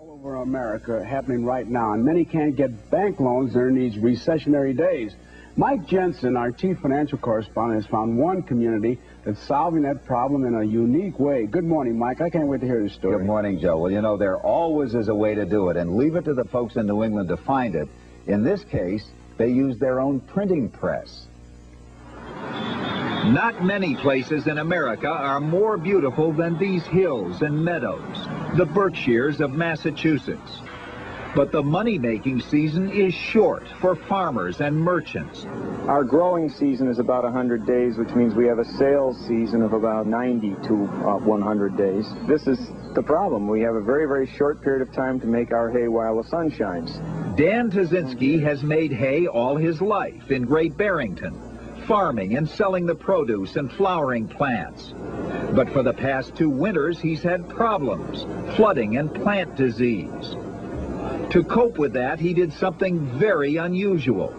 all over America happening right now, and many can't get bank loans during these recessionary days. Mike Jensen, our chief financial correspondent, has found one community that's solving that problem in a unique way. Good morning, Mike. I can't wait to hear this story. Good morning, Joe. Well, you know, there always is a way to do it, and leave it to the folks in New England to find it. In this case, they use their own printing press. Not many places in America are more beautiful than these hills and meadows, the Berkshires of Massachusetts. But the money-making season is short for farmers and merchants. Our growing season is about 100 days, which means we have a sales season of about 90 to 100 days. This is the problem. We have a very, very short period of time to make our hay while the sun shines. Dan Tazinski has made hay all his life in Great Barrington, farming and selling the produce and flowering plants. But for the past 2 winters, he's had problems, flooding and plant disease. To cope with that, he did something very unusual.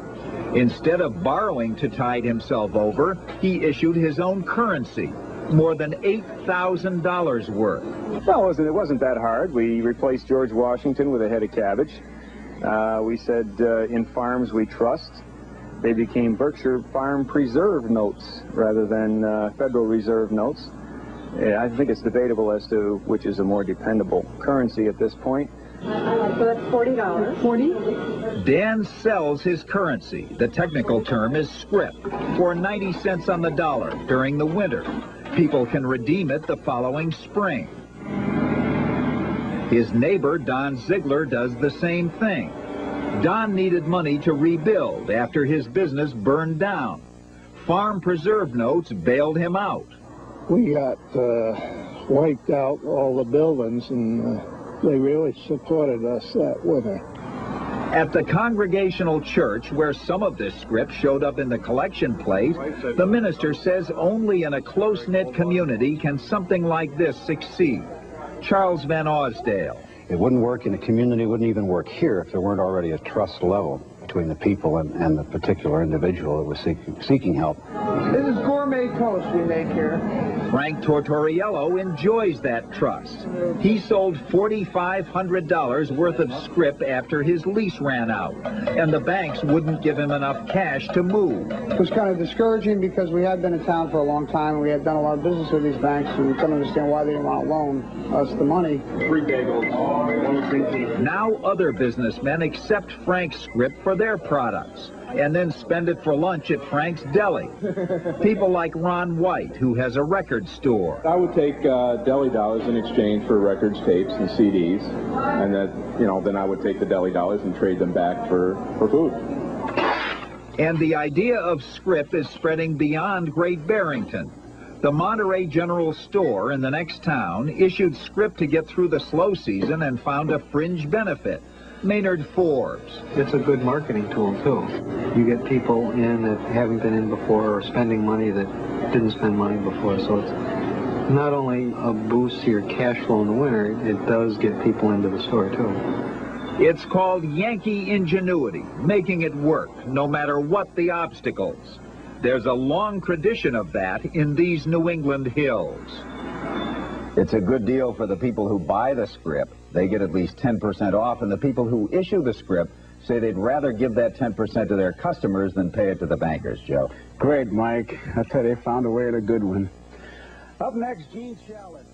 Instead of borrowing to tide himself over, he issued his own currency, more than $8,000 worth. Well, it wasn't that hard. We replaced George Washington with a head of cabbage. We said, in farms we trust. They became Berkshire Farm Preserve notes rather than Federal Reserve notes. I think it's debatable as to which is a more dependable currency at this point. So that's $40. 40? Dan sells his currency, the technical term is scrip, for 90 cents on the dollar during the winter. People can redeem it the following spring. His neighbor, Don Ziegler, does the same thing. Don needed money to rebuild after his business burned down. Farm Preserve notes bailed him out. We got wiped out, all the buildings, and they really supported us that winter. At the Congregational Church, where some of this script showed up in the collection plate, the minister says only in a close-knit community can something like this succeed. Charles Van Osdale. It wouldn't work in a community, it wouldn't even work here if there weren't already a trust level between the people and the particular individual that was seeking help. This is gourmet toast we make here. Frank Tortoriello enjoys that trust. He sold $4,500 worth of scrip after his lease ran out, and the banks wouldn't give him enough cash to move. It was kind of discouraging because we had been in town for a long time, and we had done a lot of business with these banks, and we couldn't understand why they didn't want to loan us the money. 3 bagels, 1 green tea. Now other businessmen accept Frank's scrip for their products and then spend it for lunch at Frank's Deli. People like Ron White, who has a record store. I would take deli dollars in exchange for records, tapes, and CDs, and then I would take the deli dollars and trade them back for food. And the idea of scrip is spreading beyond Great Barrington. The Monterey General Store in the next town issued scrip to get through the slow season and found a fringe benefit. Maynard Forbes. It's a good marketing tool, too. You get people in that haven't been in before or spending money that didn't spend money before. So it's not only a boost to your cash flow in the winter, it does get people into the store, too. It's called Yankee ingenuity, making it work no matter what the obstacles. There's a long tradition of that in these New England hills. It's a good deal for the people who buy the scrip. They get at least 10% off, and the people who issue the scrip say they'd rather give that 10% to their customers than pay it to the bankers, Joe. Great, Mike. I tell you, they found a way to a good one. Up next, Gene Shalit.